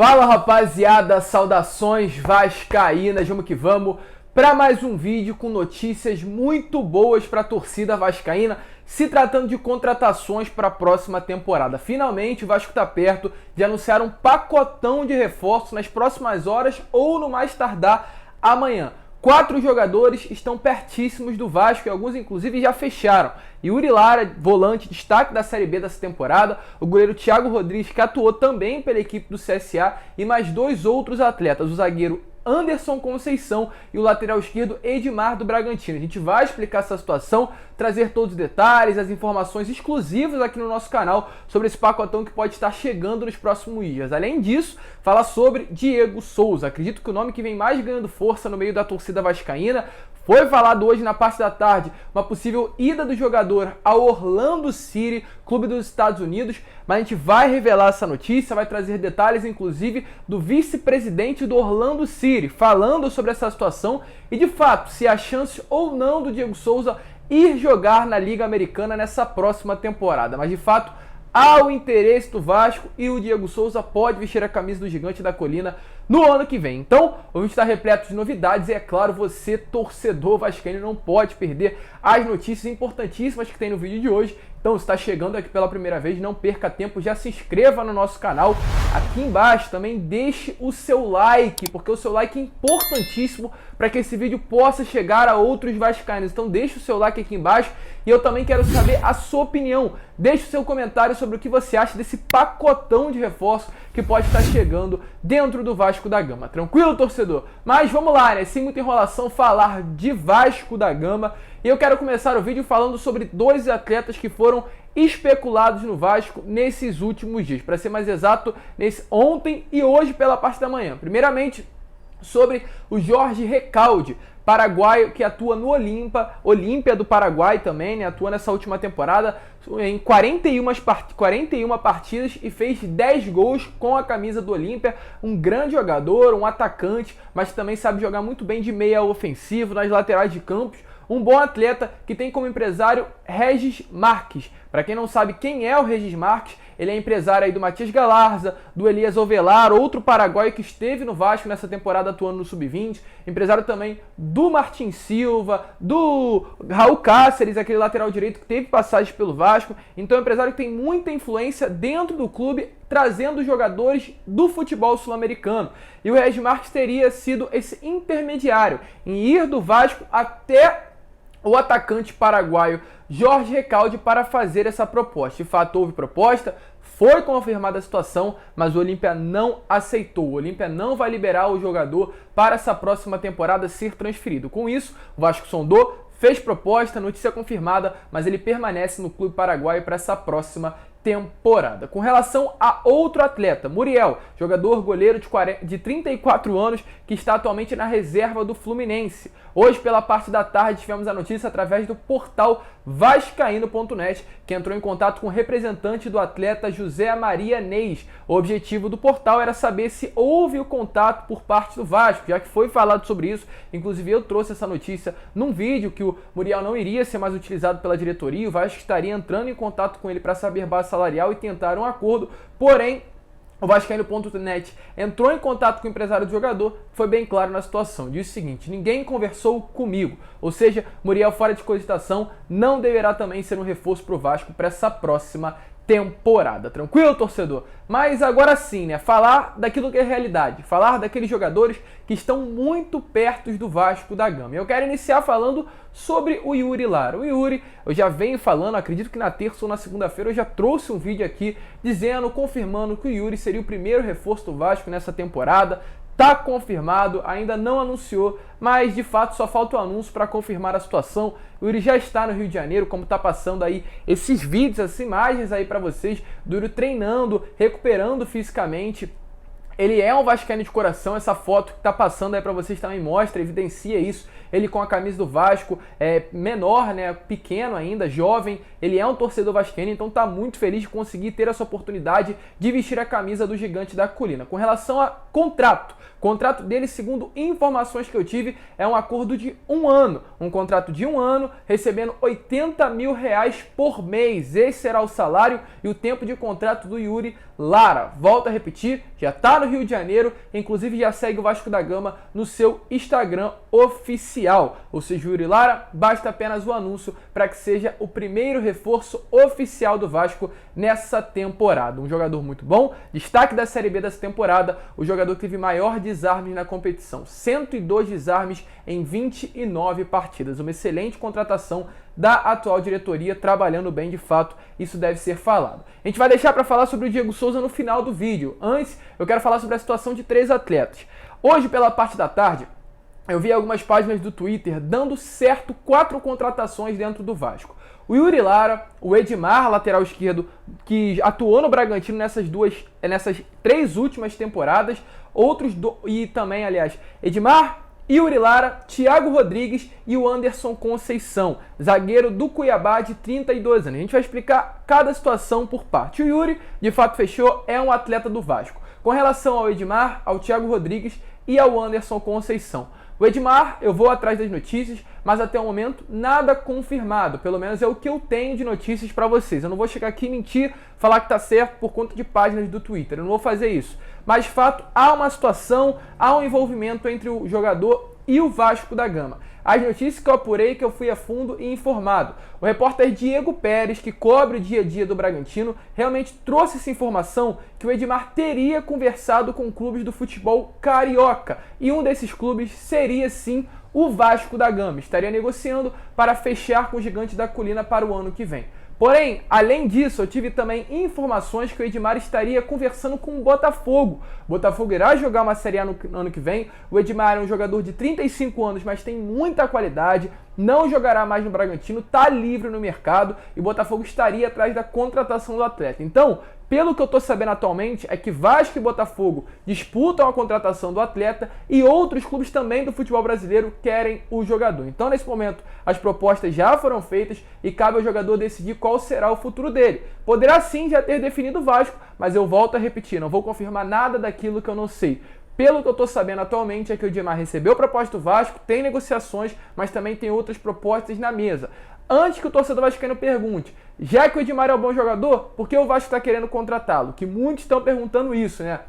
Fala rapaziada, saudações vascaínas, vamos que vamos para mais um vídeo com notícias muito boas para a torcida vascaína, se tratando de contratações para a próxima temporada. Finalmente o Vasco está perto de anunciar um pacotão de reforços nas próximas horas ou no mais tardar amanhã. 4 jogadores estão pertíssimos do Vasco e alguns inclusive já fecharam. Yuri Lara, volante, destaque da Série B dessa temporada, o goleiro Thiago Rodrigues, que atuou também pela equipe do CSA, e mais 2 outros atletas, o zagueiro Anderson Conceição e o lateral esquerdo Edmar do Bragantino. A gente vai explicar essa situação, trazer todos os detalhes, as informações exclusivas aqui no nosso canal sobre esse pacotão que pode estar chegando nos próximos dias. Além disso, falar sobre Diego Souza. Acredito que o nome que vem mais ganhando força no meio da torcida vascaína. Foi falado hoje na parte da tarde uma possível ida do jogador ao Orlando City, clube dos Estados Unidos, mas a gente vai revelar essa notícia, vai trazer detalhes inclusive do vice-presidente do Orlando City, falando sobre essa situação e de fato se há chance ou não do Diego Souza ir jogar na Liga Americana nessa próxima temporada. Mas de fato há o interesse do Vasco e o Diego Souza pode vestir a camisa do Gigante da Colina no ano que vem. Então, o vídeo está repleto de novidades e, é claro, você, torcedor vascaíno, não pode perder as notícias importantíssimas que tem no vídeo de hoje. Então, se está chegando aqui pela primeira vez, não perca tempo, já se inscreva no nosso canal. Aqui embaixo também deixe o seu like, porque o seu like é importantíssimo para que esse vídeo possa chegar a outros vascaínos. Então, deixe o seu like aqui embaixo e eu também quero saber a sua opinião. Deixe o seu comentário sobre o que você acha desse pacotão de reforço que pode estar chegando dentro do Vasco da Gama. Tranquilo, torcedor? Mas vamos lá, né? Sem muita enrolação, falar de Vasco da Gama. E eu quero começar o vídeo falando sobre 2 atletas que foram especulados no Vasco nesses últimos dias. Para ser mais exato, ontem e hoje pela parte da manhã. Primeiramente, sobre o Jorge Recalde, paraguaio que atua no Olímpia do Paraguai também, né? Atua nessa última temporada em 41 partidas e fez 10 gols com a camisa do Olímpia. Um grande jogador, um atacante, mas também sabe jogar muito bem de meia ofensivo, nas laterais de campos. Um bom atleta que tem como empresário Regis Marques. Para quem não sabe quem é o Regis Marques, ele é empresário aí do Matias Galarza, do Elias Ovelar, outro paraguaio que esteve no Vasco nessa temporada atuando no Sub-20. Empresário também do Martin Silva, do Raul Cáceres, aquele lateral direito que teve passagem pelo Vasco. Então é um empresário que tem muita influência dentro do clube, trazendo jogadores do futebol sul-americano. E o Regis Marques teria sido esse intermediário em ir do Vasco até o atacante paraguaio Jorge Recalde para fazer essa proposta. De fato, houve proposta, foi confirmada a situação, mas o Olímpia não aceitou. O Olímpia não vai liberar o jogador para essa próxima temporada ser transferido. Com isso, o Vasco sondou, fez proposta, notícia confirmada, mas ele permanece no clube paraguaio para essa próxima temporada. Com relação a outro atleta, Muriel, jogador goleiro de 34 anos que está atualmente na reserva do Fluminense. Hoje, pela parte da tarde, tivemos a notícia através do portal vascaíno.net, que entrou em contato com o representante do atleta José Maria Neis. O objetivo do portal era saber se houve o contato por parte do Vasco, já que foi falado sobre isso. Inclusive, eu trouxe essa notícia num vídeo que o Muriel não iria ser mais utilizado pela diretoria, o Vasco estaria entrando em contato com ele para saber base salarial e tentar um acordo, porém o Vascaíno.net entrou em contato com o empresário do jogador, foi bem claro na situação. Diz o seguinte: ninguém conversou comigo, ou seja, Muriel fora de cogitação, não deverá também ser um reforço para o Vasco para essa próxima temporada. Tranquilo, torcedor? Mas agora sim, né? Falar daquilo que é realidade, falar daqueles jogadores que estão muito perto do Vasco da Gama. Eu quero iniciar falando sobre o Yuri Lara. O Yuri, eu já venho falando, acredito que na terça ou na segunda-feira eu já trouxe um vídeo aqui dizendo, confirmando que o Yuri seria o primeiro reforço do Vasco nessa temporada. Tá confirmado, ainda não anunciou, mas de fato só falta o anúncio para confirmar a situação. O Yuri já está no Rio de Janeiro, como tá passando aí esses vídeos, essas imagens aí para vocês, do Yuri treinando, recuperando fisicamente. Ele é um vascaíno de coração, essa foto que tá passando aí para vocês também mostra, evidencia isso. Ele com a camisa do Vasco, menor, né, pequeno ainda, jovem, ele é um torcedor vascaíno, então tá muito feliz de conseguir ter essa oportunidade de vestir a camisa do Gigante da Colina. Com relação a contrato dele, segundo informações que eu tive, é um acordo de 1 ano, um contrato de 1 ano, recebendo R$80 mil por mês. Esse será o salário e o tempo de contrato do Yuri Lara. Volto a repetir, já tá no Rio de Janeiro, inclusive já segue o Vasco da Gama no seu Instagram oficial. Ou seja, o Yuri Lara, basta apenas o anúncio para que seja o primeiro reforço oficial do Vasco nessa temporada. Um jogador muito bom, destaque da Série B dessa temporada, o jogador que teve maior desarmes na competição, 102 desarmes em 29 partidas. Uma excelente contratação da atual diretoria, trabalhando bem de fato, isso deve ser falado. A gente vai deixar para falar sobre o Diego Souza no final do vídeo. Antes, eu quero falar sobre a situação de 3 atletas. Hoje, pela parte da tarde, eu vi algumas páginas do Twitter dando certo 4 contratações dentro do Vasco. O Yuri Lara, o Edmar, lateral esquerdo, que atuou no Bragantino nessas 3 últimas temporadas, e também, aliás, Edmar, Yuri Lara, Thiago Rodrigues e o Anderson Conceição, zagueiro do Cuiabá de 32 anos. A gente vai explicar cada situação por parte. O Yuri, de fato, fechou, é um atleta do Vasco. Com relação ao Edmar, ao Thiago Rodrigues e ao Anderson Conceição. O Edmar, eu vou atrás das notícias, mas até o momento nada confirmado. Pelo menos é o que eu tenho de notícias para vocês. Eu não vou chegar aqui e mentir, falar que tá certo por conta de páginas do Twitter. Eu não vou fazer isso. Mas, de fato, há uma situação, há um envolvimento entre o jogador e o Vasco da Gama. As notícias que eu apurei, que eu fui a fundo e informado. O repórter Diego Pérez, que cobre o dia a dia do Bragantino, realmente trouxe essa informação que o Edmar teria conversado com clubes do futebol carioca. E um desses clubes seria, sim, o Vasco da Gama. Estaria negociando para fechar com o Gigante da Colina para o ano que vem. Porém, além disso, eu tive também informações que o Edmar estaria conversando com o Botafogo. O Botafogo irá jogar uma Série A no ano que vem. O Edmar é um jogador de 35 anos, mas tem muita qualidade. Não jogará mais no Bragantino, está livre no mercado e o Botafogo estaria atrás da contratação do atleta. Então, pelo que eu estou sabendo atualmente, é que Vasco e Botafogo disputam a contratação do atleta e outros clubes também do futebol brasileiro querem o jogador. Então, nesse momento, as propostas já foram feitas e cabe ao jogador decidir qual será o futuro dele. Poderá sim já ter definido o Vasco, mas eu volto a repetir, não vou confirmar nada daquilo que eu não sei. Pelo que eu estou sabendo atualmente é que o Edmar recebeu proposta do Vasco, tem negociações, mas também tem outras propostas na mesa. Antes que o torcedor vascaíno pergunte, já que o Edmar é um bom jogador, por que o Vasco está querendo contratá-lo? Que muitos estão perguntando isso, né?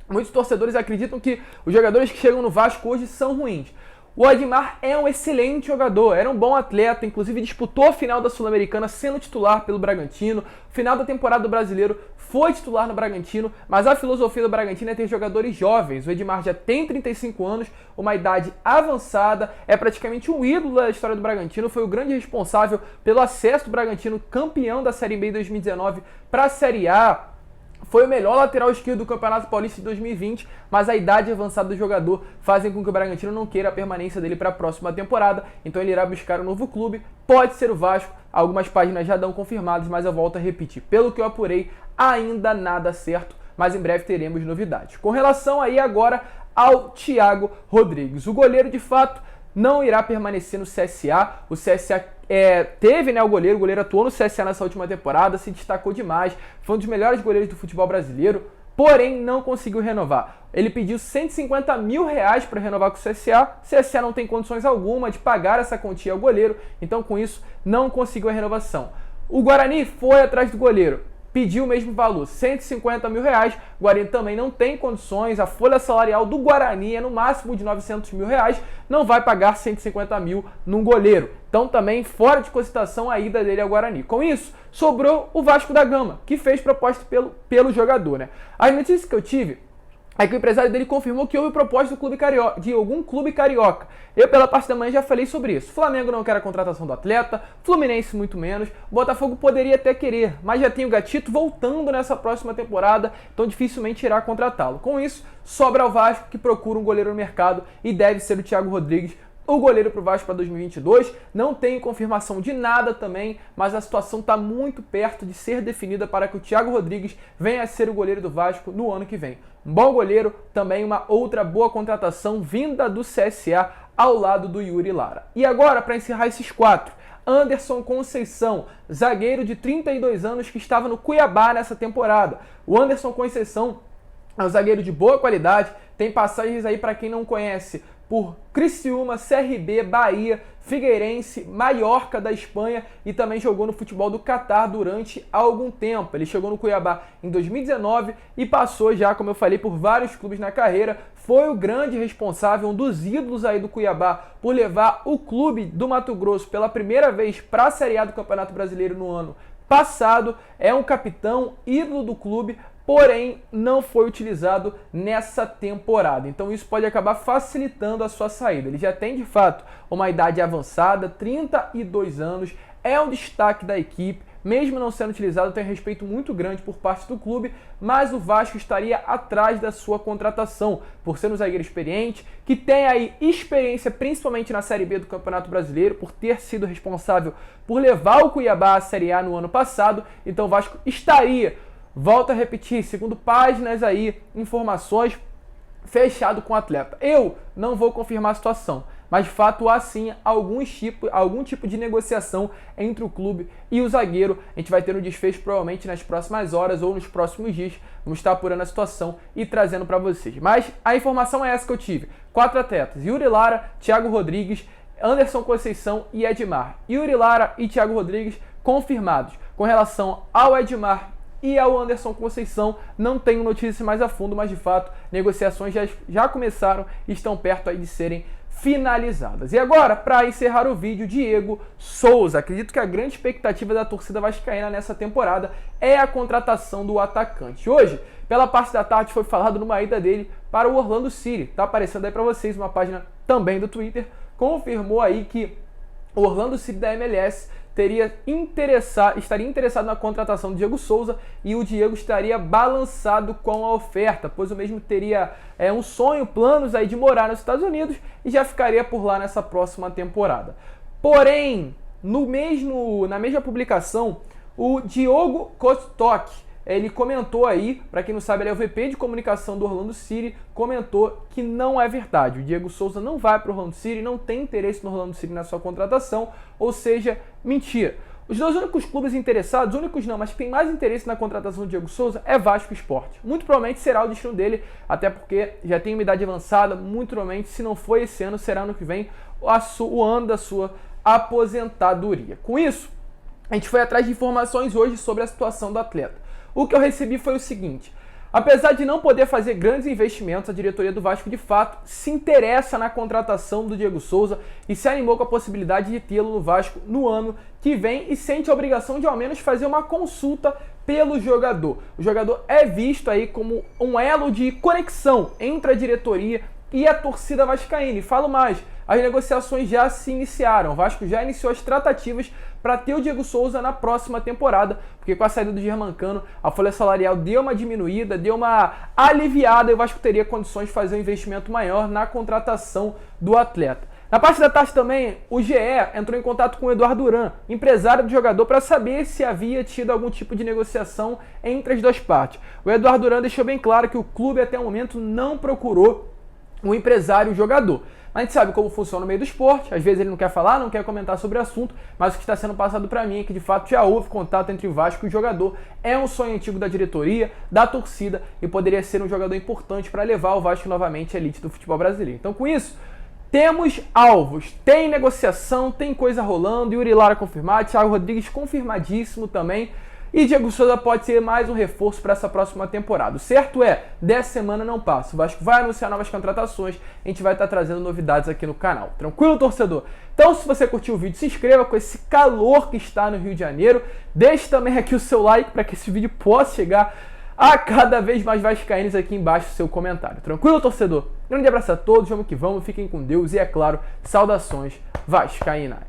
Muitos torcedores acreditam que os jogadores que chegam no Vasco hoje são ruins. O Edmar é um excelente jogador, era um bom atleta, inclusive disputou a final da Sul-Americana sendo titular pelo Bragantino, final da temporada do Brasileiro foi titular no Bragantino, mas a filosofia do Bragantino é ter jogadores jovens. O Edmar já tem 35 anos, uma idade avançada, é praticamente um ídolo da história do Bragantino, foi o grande responsável pelo acesso do Bragantino campeão da Série B em 2019 para a Série A. Foi o melhor lateral esquerdo do Campeonato Paulista de 2020, mas a idade avançada do jogador fazem com que o Bragantino não queira a permanência dele para a próxima temporada, então ele irá buscar um novo clube, pode ser o Vasco, algumas páginas já dão confirmadas, mas eu volto a repetir, pelo que eu apurei, ainda nada certo, mas em breve teremos novidades. Com relação aí agora ao Thiago Rodrigues, o goleiro de fato não irá permanecer no CSA, o CSA teve, né, o goleiro atuou no CSA nessa última temporada, se destacou demais, foi um dos melhores goleiros do futebol brasileiro, porém não conseguiu renovar. Ele pediu 150 mil reais para renovar com o CSA não tem condições alguma de pagar essa quantia ao goleiro, então com isso não conseguiu a renovação. O Guarani foi atrás do goleiro, pediu o mesmo valor, 150 mil reais, o Guarani também não tem condições, a folha salarial do Guarani é no máximo de 900 mil reais, não vai pagar 150 mil num goleiro. Então também fora de cogitação a ida dele ao Guarani. Com isso, sobrou o Vasco da Gama, que fez proposta pelo jogador, né? As notícias que eu tive é que o empresário dele confirmou que houve proposta de algum clube carioca. Eu, pela parte da manhã, já falei sobre isso. Flamengo não quer a contratação do atleta, Fluminense muito menos, Botafogo poderia até querer, mas já tem o Gatito voltando nessa próxima temporada, então dificilmente irá contratá-lo. Com isso, sobra ao Vasco, que procura um goleiro no mercado e deve ser o Thiago Rodrigues, o goleiro para o Vasco para 2022. Não tenho confirmação de nada também, mas a situação está muito perto de ser definida para que o Thiago Rodrigues venha a ser o goleiro do Vasco no ano que vem. Um bom goleiro, também uma outra boa contratação vinda do CSA ao lado do Yuri Lara. E agora, para encerrar esses 4, Anderson Conceição, zagueiro de 32 anos que estava no Cuiabá nessa temporada. O Anderson Conceição é um zagueiro de boa qualidade, tem passagens aí para quem não conhece por Criciúma, CRB, Bahia, Figueirense, Mallorca da Espanha e também jogou no futebol do Catar durante algum tempo. Ele chegou no Cuiabá em 2019 e passou já, como eu falei, por vários clubes na carreira. Foi o grande responsável, um dos ídolos aí do Cuiabá, por levar o clube do Mato Grosso pela primeira vez para a Série A do Campeonato Brasileiro no ano passado. É um capitão, ídolo do clube, porém não foi utilizado nessa temporada. Então isso pode acabar facilitando a sua saída. Ele já tem de fato uma idade avançada, 32 anos, é um destaque da equipe, mesmo não sendo utilizado, tem respeito muito grande por parte do clube, mas o Vasco estaria atrás da sua contratação, por ser um zagueiro experiente, que tem aí experiência principalmente na Série B do Campeonato Brasileiro, por ter sido responsável por levar o Cuiabá à Série A no ano passado. Então o Vasco estaria, volto a repetir, segundo páginas aí, informações, fechado com o atleta. Eu não vou confirmar a situação, mas de fato há sim algum tipo de negociação entre o clube e o zagueiro. A gente vai ter um desfecho provavelmente nas próximas horas ou nos próximos dias. Vamos estar apurando a situação e trazendo para vocês. Mas a informação é essa que eu tive. 4 atletas: Yuri Lara, Thiago Rodrigues, Anderson Conceição e Edmar. Yuri Lara e Thiago Rodrigues confirmados. Com relação ao Edmar e ao Anderson Conceição, não tenho notícia mais a fundo, mas de fato negociações já começaram e estão perto aí de serem finalizadas. E agora, para encerrar o vídeo, Diego Souza. Acredito que a grande expectativa da torcida vascaína nessa temporada é a contratação do atacante. Hoje, pela parte da tarde, foi falado numa ida dele para o Orlando City. Tá aparecendo aí para vocês uma página também do Twitter. Confirmou aí que o Orlando City da MLS estaria interessado na contratação do Diego Souza, e o Diego estaria balançado com a oferta, pois o mesmo teria um sonho, planos aí de morar nos Estados Unidos e já ficaria por lá nessa próxima temporada. Porém, na mesma publicação, o Diogo Kostok, ele comentou aí, para quem não sabe, ele é o VP de comunicação do Orlando City, comentou que não é verdade. O Diego Souza não vai para o Orlando City, não tem interesse no Orlando City na sua contratação, ou seja, mentira. Os dois únicos clubes interessados, únicos não, mas que tem mais interesse na contratação do Diego Souza é Vasco e Sport. Muito provavelmente será o destino dele, até porque já tem uma idade avançada, muito provavelmente, se não for esse ano, será ano que vem, o ano da sua aposentadoria. Com isso, a gente foi atrás de informações hoje sobre a situação do atleta. O que eu recebi foi o seguinte: apesar de não poder fazer grandes investimentos, a diretoria do Vasco de fato se interessa na contratação do Diego Souza e se animou com a possibilidade de tê-lo no Vasco no ano que vem e sente a obrigação de ao menos fazer uma consulta pelo jogador. O jogador é visto aí como um elo de conexão entre a diretoria e a torcida vascaína. E falo mais, as negociações já se iniciaram. O Vasco já iniciou as tratativas para ter o Diego Souza na próxima temporada, porque com a saída do Germancano, a folha salarial deu uma diminuída, deu uma aliviada, e o Vasco teria condições de fazer um investimento maior na contratação do atleta. Na parte da tarde também, o GE entrou em contato com o Eduardo Duran, empresário do jogador, para saber se havia tido algum tipo de negociação entre as duas partes. O Eduardo Duran deixou bem claro que o clube até o momento não procurou um empresário jogador. A gente sabe como funciona no meio do esporte, às vezes ele não quer falar, não quer comentar sobre o assunto, mas o que está sendo passado para mim é que de fato já houve contato entre o Vasco e o jogador. É um sonho antigo da diretoria, da torcida, e poderia ser um jogador importante para levar o Vasco novamente à elite do futebol brasileiro. Então, com isso, temos alvos, tem negociação, tem coisa rolando. Yuri Lara confirmado, Thiago Rodrigues confirmadíssimo também. E Diego Souza pode ser mais um reforço para essa próxima temporada. O certo é, dessa semana não passa. O Vasco vai anunciar novas contratações, a gente vai estar trazendo novidades aqui no canal. Tranquilo, torcedor? Então, se você curtiu o vídeo, se inscreva com esse calor que está no Rio de Janeiro. Deixe também aqui o seu like para que esse vídeo possa chegar a cada vez mais vascaínos aqui embaixo do seu comentário. Tranquilo, torcedor? Grande abraço a todos, vamos que vamos, fiquem com Deus e, é claro, saudações vascaínas.